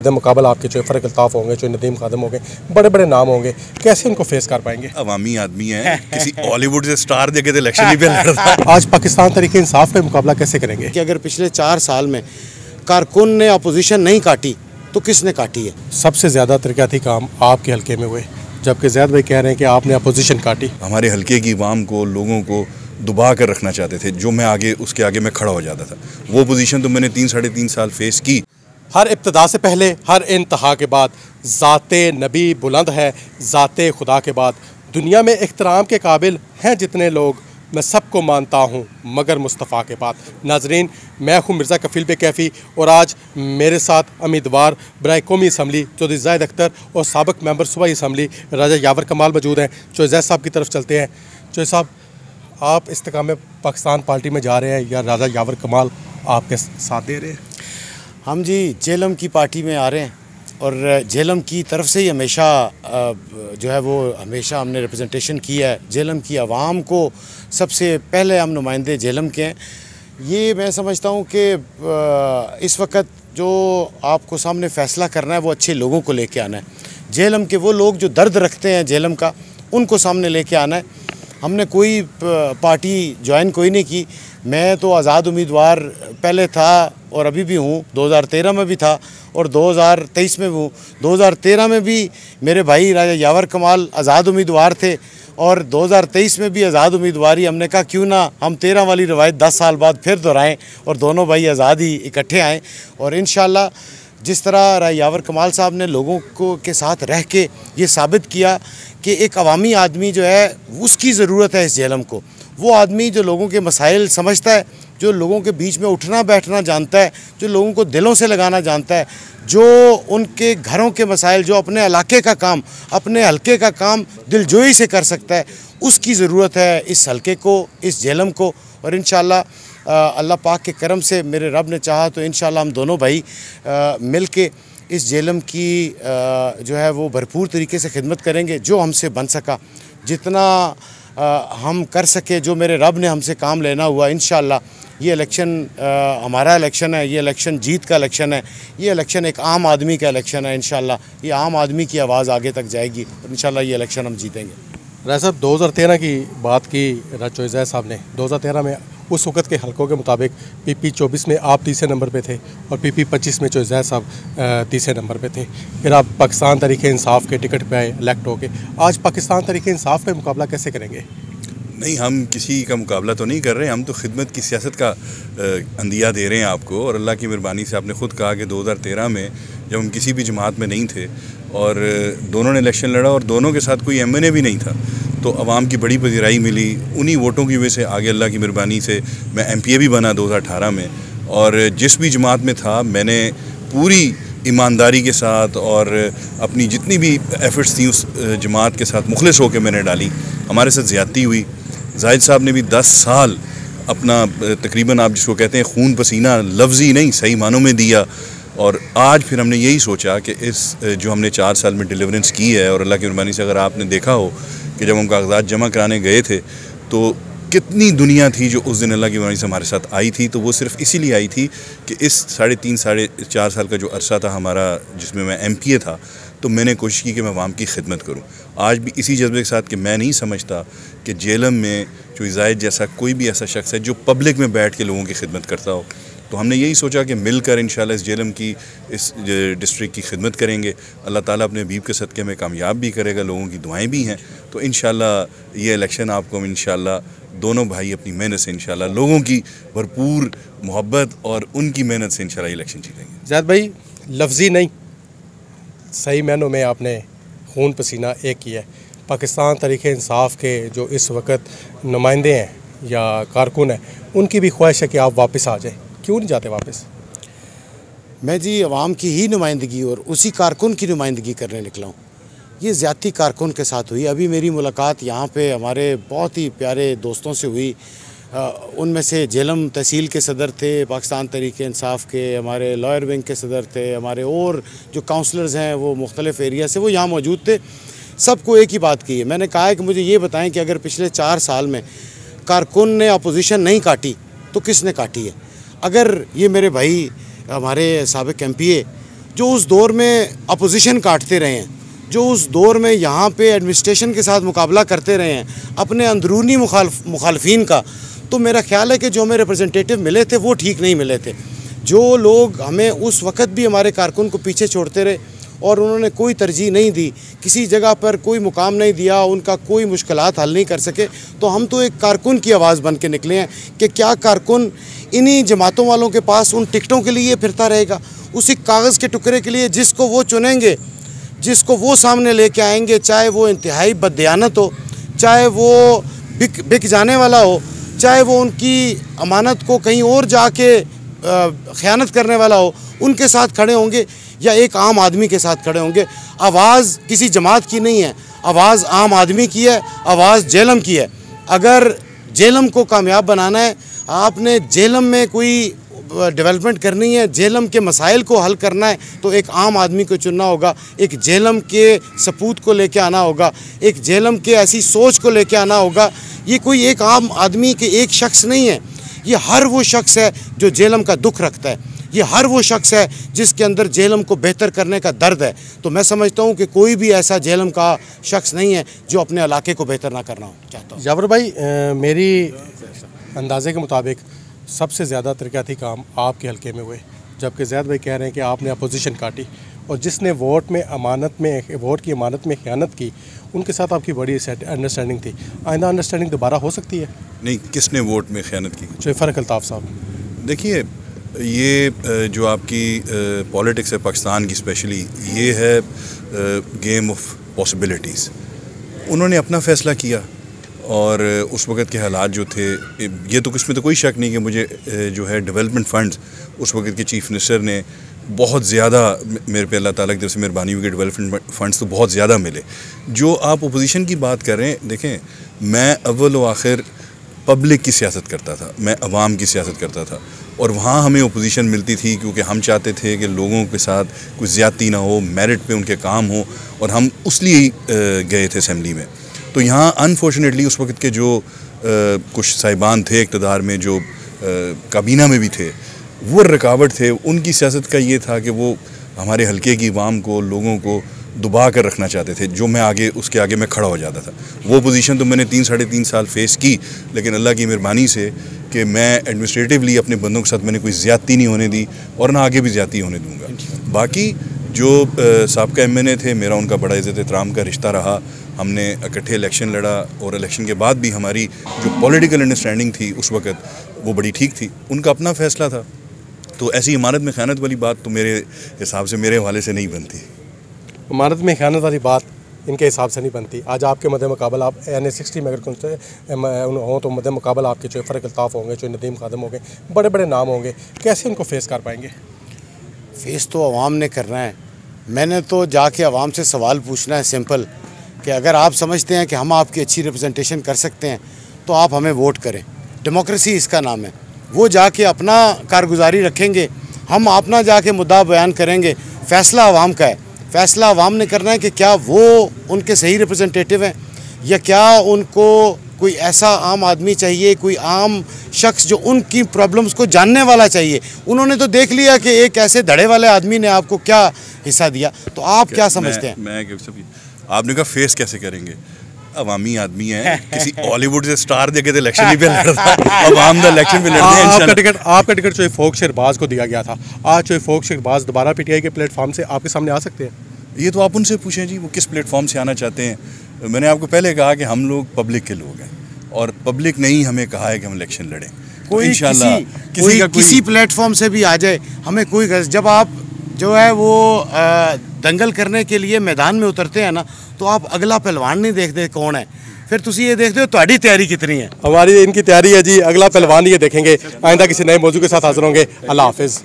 रद्द मुकाबला आपके जो फ़र्क अल्ताफ़ होंगे, जो नदीम खादम होंगे, बड़े बड़े नाम होंगे, कैसे उनको फेस कर पाएंगे? अवामी आदमी है, किसी हॉलीवुड से स्टार देखे तो इलेक्शन ही पे लड़ रहा है। आज पाकिस्तान तरीके इंसाफ का मुकाबला कैसे करेंगे? कि अगर पिछले 4 साल में कारकुन ने अपोजिशन नहीं काटी तो किसने काटी है? सबसे ज़्यादा तरक्याती काम आपके हल्के में हुए, जबकि ज़ैद भाई कह रहे हैं कि आपने अपोजिशन काटी। हमारे हल्के की आवाम को, लोगों को दुबा कर रखना चाहते थे, जो मैं आगे उसके आगे मैं खड़ा हो जाता था। वो पोजीशन तो मैंने 3-3.5 साल फेस की। हर इब्तदा से पहले, हर इंतहा के बाद ज़ाते नबी बुलंद है, ज़ाते खुदा के बाद। दुनिया में इख्तराम के काबिल हैं जितने लोग, मैं सबको मानता हूँ मगर मुस्तफ़ा के बाद। नाजरीन, मैं हूँ मिर्ज़ा कफ़ील बे कैफ़ी और आज मेरे साथ उम्मीदवार बराए कौमी असम्बली चौधरी ज़ाहिद अख्तर और साबिक़ मेंबर सूबाई असम्बली राजा यावर कमाल मौजूद हैं। चौधरी ज़ाहिद साहब की तरफ चलते हैं। चौधरी साहब, आप इस्तेकाम पाकिस्तान पार्टी में जा रहे हैं या राजा यावर कमाल आपके साथ दे रहे हैं? हम जी जेलम की पार्टी में आ रहे हैं और जेलम की तरफ से ही हमेशा जो है वो हमेशा हमने रिप्रेजेंटेशन किया है। जेलम की आवाम को सबसे पहले हम नुमाइंदे जेलम के हैं। ये मैं समझता हूँ कि इस वक्त जो आपको सामने फ़ैसला करना है वो अच्छे लोगों को लेके आना है। जेलम के वो लोग जो दर्द रखते हैं जेलम का, उनको सामने लेके आना है। हमने कोई पार्टी ज्वाइन कोई नहीं की। मैं तो आज़ाद उम्मीदवार पहले था और अभी भी हूँ, 2013 में भी था और 2023 में भी हूँ। 2013 में भी मेरे भाई राजा यावर कमाल आज़ाद उम्मीदवार थे और 2023 में भी आज़ाद उम्मीदवारी। हमने कहा क्यों ना हम 13 वाली रवायत 10 साल बाद फिर दोहराएं और दोनों भाई आज़ाद ही इकट्ठे आएँ। और इंशाल्लाह जिस तरह राजा यावर कमाल साहब ने लोगों को के साथ रह के ये साबित किया कि एक अवामी आदमी जो है उसकी ज़रूरत है इस जेलम को। वो आदमी जो लोगों के मसाइल समझता है, जो लोगों के बीच में उठना बैठना जानता है, जो लोगों को दिलों से लगाना जानता है, जो उनके घरों के मसाइल, जो अपने इलाके का काम, अपने हल्के का काम दिलजोई से कर सकता है, उसकी ज़रूरत है इस हल्के को, इस जेलम को। और इंशाअल्लाह अल्लाह पाक के करम से मेरे रब ने चाहा तो इंशाअल्लाह हम दोनों भाई मिल के इस जेलम की जो है वो भरपूर तरीके से खिदमत करेंगे। जो हमसे बन सका, जितना हम कर सके, जो मेरे रब ने हमसे काम लेना हुआ, इंशाअल्लाह ये इलेक्शन हमारा इलेक्शन है, ये इलेक्शन जीत का इलेक्शन है, ये इलेक्शन एक आम आदमी का इलेक्शन है। इंशाअल्लाह ये आम आदमी की आवाज़ आगे तक जाएगी और इंशाअल्लाह ये इलेक्शन हम जीतेंगे। राजा साहब, 2013 की बात की चौधरी ज़ाहिद साहब ने। 2013 में उस वक़्त के हलकों के मुताबिक PP 24 में आप तीसरे नंबर पे थे और PP 25 में चौधरी ज़ाहिद साहब तीसरे नंबर पे थे। फिर आप पाकिस्तान तरीके इंसाफ के टिकट पे आए, इलेक्ट हो के। आज पाकिस्तान तरीके इंसाफ का मुकाबला कैसे करेंगे? नहीं, हम किसी का मुकाबला तो नहीं कर रहे, हम तो खिदमत की सियासत का अंदिया दे रहे हैं आपको। और अल्लाह की मेहरबानी से आपने ख़ुद कहा कि 2013 में जब हम किसी भी जमात में नहीं थे और दोनों ने इलेक्शन लड़ा और दोनों के साथ कोई MNA भी नहीं था, तो आवाम की बड़ी पजीराई मिली। उन्हीं वोटों की वजह से आगे अल्लाह की मेहरबानी से मैं MPA भी बना 2018 में। और जिस भी जमात में था मैंने पूरी ईमानदारी के साथ और अपनी जितनी भी एफ़र्ट्स थी उस जमात के साथ मुखलिस होकर मैंने डाली। हमारे साथ ज़्यादती हुई। ज़ाहिद साहब ने भी 10 साल अपना तकरीबन आप जिसको कहते हैं खून पसीना, लफ्ज़ी नहीं सही मानों में दिया। और आज फिर हमने यही सोचा कि इस जो हमने 4 साल में डिलीवरेंस की है, और अल्लाह की मेहरबानी से अगर आपने देखा हो कि जब हम कागजात जमा कराने गए थे तो कितनी दुनिया थी जो उस दिन अल्लाह की मेहरबानी से हमारे साथ आई थी। तो वो सिर्फ इसीलिए आई थी कि इस 3.5-4 साल का जो अरसा था हमारा, जिसमें मैं MPA था, तो मैंने कोशिश की कि मैं आवाम की खिदमत करूं। आज भी इसी जज्बे के साथ कि मैं नहीं समझता कि जेलम में चौधरी ज़ाहिद जैसा कोई भी ऐसा शख्स है जो पब्लिक में बैठ के लोगों की खिदमत करता हो। तो हमने यही सोचा कि मिलकर इंशाल्लाह इस जेलम की, इस डिस्ट्रिक्ट की खिदमत करेंगे। अल्लाह ताला अपने हबीब के सदक़े में कामयाब भी करेगा, लोगों की दुआएं भी हैं। तो इंशाल्लाह ये इलेक्शन आपको इंशाल्लाह दोनों भाई अपनी मेहनत से, इंशाल्लाह लोगों की भरपूर मोहब्बत और उनकी मेहनत से इंशाल्लाह इलेक्शन जीतेंगे। ज़ाहिद भाई, लफ्ज़ी नहीं सही मायनों में आपने खून पसीना एक किया है। पाकिस्तान तरीके इंसाफ के जो इस वक्त नुमाइंदे हैं या कारकुन हैं, उनकी भी ख्वाहिश है कि आप वापस आ जाएं। क्यों नहीं जाते वापस? मैं जी अवाम की ही नुमाइंदगी और उसी कारकुन की नुमाइंदगी करने निकला हूँ। ये ज़्यादती कारकुन के साथ हुई। अभी मेरी मुलाकात यहाँ पे हमारे बहुत ही प्यारे दोस्तों से हुई। उनमें से जेलम तहसील के सदर थे, पाकिस्तान तरीके इंसाफ के, हमारे लॉयर विंग के सदर थे, हमारे और जो काउंसलर्स हैं वो मुख्तलिफ़ एरिया से वो यहाँ मौजूद थे। सबको एक ही बात की है। मैंने कहा है कि मुझे ये बताएं कि अगर पिछले 4 साल में कारकुन ने अपोजिशन नहीं काटी तो किसने काटी है? अगर ये मेरे भाई हमारे साबिक़ MPA जो उस दौर में अपोजिशन काटते रहे हैं, जो उस दौर में यहाँ पे एडमिनिस्ट्रेशन के साथ मुकाबला करते रहे हैं अपने अंदरूनी मुखालफिन का, तो मेरा ख्याल है कि जो हमें रिप्रेजेंटेटिव मिले थे वो ठीक नहीं मिले थे। जो लोग हमें उस वक्त भी हमारे कारकुन को पीछे छोड़ते रहे और उन्होंने कोई तरजीह नहीं दी, किसी जगह पर कोई मुकाम नहीं दिया, उनका कोई मुश्किलात हल नहीं कर सके, तो हम तो एक कारकुन की आवाज़ बन के निकले हैं कि क्या कारकुन इन्हीं जमातों वालों के पास उन टिकटों के लिए फिरता रहेगा, उसी कागज़ के टुकड़े के लिए जिसको वो चुनेंगे, जिसको वो सामने लेके आएंगे, चाहे वो इंतहाई बददियानत हो, चाहे वो बिक जाने वाला हो, चाहे वो उनकी अमानत को कहीं और जाके ख़यानत करने वाला हो, उनके साथ खड़े होंगे या एक आम आदमी के साथ खड़े होंगे। आवाज़ किसी जमात की नहीं है, आवाज़ आम आदमी की है, आवाज़ जेलम की है। अगर जेलम को कामयाब बनाना है, आपने जेलम में कोई डेवलपमेंट करनी है, जेलम के मसाइल को हल करना है, तो एक आम आदमी को चुनना होगा, एक जेलम के सपूत को लेके आना होगा, एक जेलम के ऐसी सोच को लेके आना होगा। ये कोई एक आम आदमी के एक शख्स नहीं है, ये हर वो शख्स है जो जेलम का दुख रखता है, ये हर वो शख्स है जिसके अंदर जेलम को बेहतर करने का दर्द है। तो मैं समझता हूँ कि कोई भी ऐसा जेलम का शख्स नहीं है जो अपने इलाके को बेहतर ना करना चाहता हूँ। जाबर भाई, मेरी अंदाजे के मुताबिक सबसे ज़्यादा तरक्याती काम आपके हल्के में हुए, जबकि ज़ैद भाई कह रहे हैं कि आपने अपोजिशन काटी, और जिसने वोट की अमानत में ख़यानत की उनके साथ आपकी बड़ी अंडरस्टैंडिंग थी। आइंदा अंडरस्टैंडिंग दोबारा हो सकती है? नहीं, किसने वोट में ख़यानत की? ज़फ़र अल्ताफ़ साहब। देखिए, ये जो आपकी पॉलिटिक्स है पाकिस्तान की, स्पेशली ये है गेम ऑफ पॉसिबिलिटीज़। उन्होंने अपना फ़ैसला किया और उस वक़्त के हालात जो थे, ये तो इसमें तो कोई शक नहीं कि मुझे जो है डेवलपमेंट फ़ंड्स उस वक़्त के चीफ़ मिनिस्टर ने बहुत ज़्यादा मेरे पे अल्लाह ताला की तरफ से मेहरबानी हुई कि डेवलपमेंट फ़ंड्स तो बहुत ज़्यादा मिले। जो आप अपोजिशन की बात कर रहे हैं, देखें, मैं अव्वल व आखिर पब्लिक की सियासत करता था, मैं अवाम की सियासत करता था, और वहाँ हमें अपोजिशन मिलती थी क्योंकि हम चाहते थे कि लोगों के साथ कुछ ज़्यादती ना हो, मेरिट पे उनके काम हो, और हम उस लिए ही गए थे असम्बली में। तो यहाँ अनफॉर्चुनेटली उस वक्त के जो कुछ साहिबान थे इक़्तिदार में, जो काबीना में भी थे, वो रुकावट थे। उनकी सियासत का ये था कि वो हमारे हल्के की अवाम को, लोगों को दबा कर रखना चाहते थे, जो मैं आगे उसके आगे मैं खड़ा हो जाता था। वो पोजीशन तो मैंने 3-3.5 साल फेस की, लेकिन अल्लाह की मेहरबानी से कि मैं एडमिनिस्ट्रेटिवली अपने बंदों के साथ मैंने कोई ज़्यादती नहीं होने दी और ना आगे भी ज़्यादती होने दूँगा। बाकी जो साबका MNA थे, मेरा उनका बड़ा इज़्ज़त एहतराम का रिश्ता रहा। हमने इकट्ठे इलेक्शन लड़ा और इलेक्शन के बाद भी हमारी जो पॉलिटिकल अंडरस्टैंडिंग थी उस वक़्त, वो बड़ी ठीक थी। उनका अपना फ़ैसला था। तो ऐसी इमारत में ख़यानत वाली बात तो मेरे हिसाब से, मेरे हवाले से नहीं बनती। इमारत में ख़यानत वाली बात इनके हिसाब से नहीं बनती। आज आपके मद्दे मुकाबला आप NA-60 में अगर हों तो मद्दे मुकाबला आपके जो फ़रक अल्ताफ़ होंगे, जो नदीम खादम होंगे, बड़े बड़े नाम होंगे, कैसे उनको फेस कर पाएंगे? फेस तो आवाम ने करना है। मैंने तो जाके आवाम से सवाल पूछना है सिंपल, कि अगर आप समझते हैं कि हम आपकी अच्छी रिप्रेजेंटेशन कर सकते हैं तो आप हमें वोट करें। डेमोक्रेसी इसका नाम है। वो जाके अपना कारगुजारी रखेंगे, हम अपना जाके मुद्दा बयान करेंगे। फ़ैसला आवाम का है, फ़ैसला आवाम ने करना है कि क्या वो उनके सही रिप्रेजेंटेटिव हैं या क्या उनको कोई ऐसा आम आदमी चाहिए, कोई आम शख्स जो उनकी प्रॉब्लम्स को जानने वाला चाहिए। उन्होंने तो देख लिया कि एक ऐसे धड़े वाले आदमी ने आपको क्या हिस्सा दिया, तो आप क्या समझते हैं? आपने कहा फेस कैसे करेंगे? अवामी आदमी है, किसी हॉलीवुड से स्टार देके तो इलेक्शन ही पे लड़ता है। अवाम दा इलेक्शन पे लड़ते हैं। आपका टिकट जो फोक शहबाज को दिया गया था, आज जो फोक शहबाज दोबारा PTI के प्लेटफॉर्म से आपके सामने आ सकते हैं? ये तो आप उनसे पूछें जी, वो किस प्लेटफॉर्म से आना चाहते हैं। मैंने आपको पहले कहा कि हम लोग पब्लिक के लोग हैं और पब्लिक ने ही हमें कहा है कि हम इलेक्शन लड़ें। कोई इंशाल्लाह किसी प्लेटफॉर्म से भी आ जाए, हमें कोई गर्ज। जब आप जो है वो दंगल करने के लिए मैदान में उतरते हैं ना, तो आप अगला पहलवान नहीं देखते कौन है, फिर तुम ये देखते हो तुम्हारी तैयारी कितनी है। हमारी इनकी तैयारी है जी, अगला पहलवान ये देखेंगे। आइंदा किसी नए मौजू के साथ हाजिर होंगे। अल्लाह हाफिज़।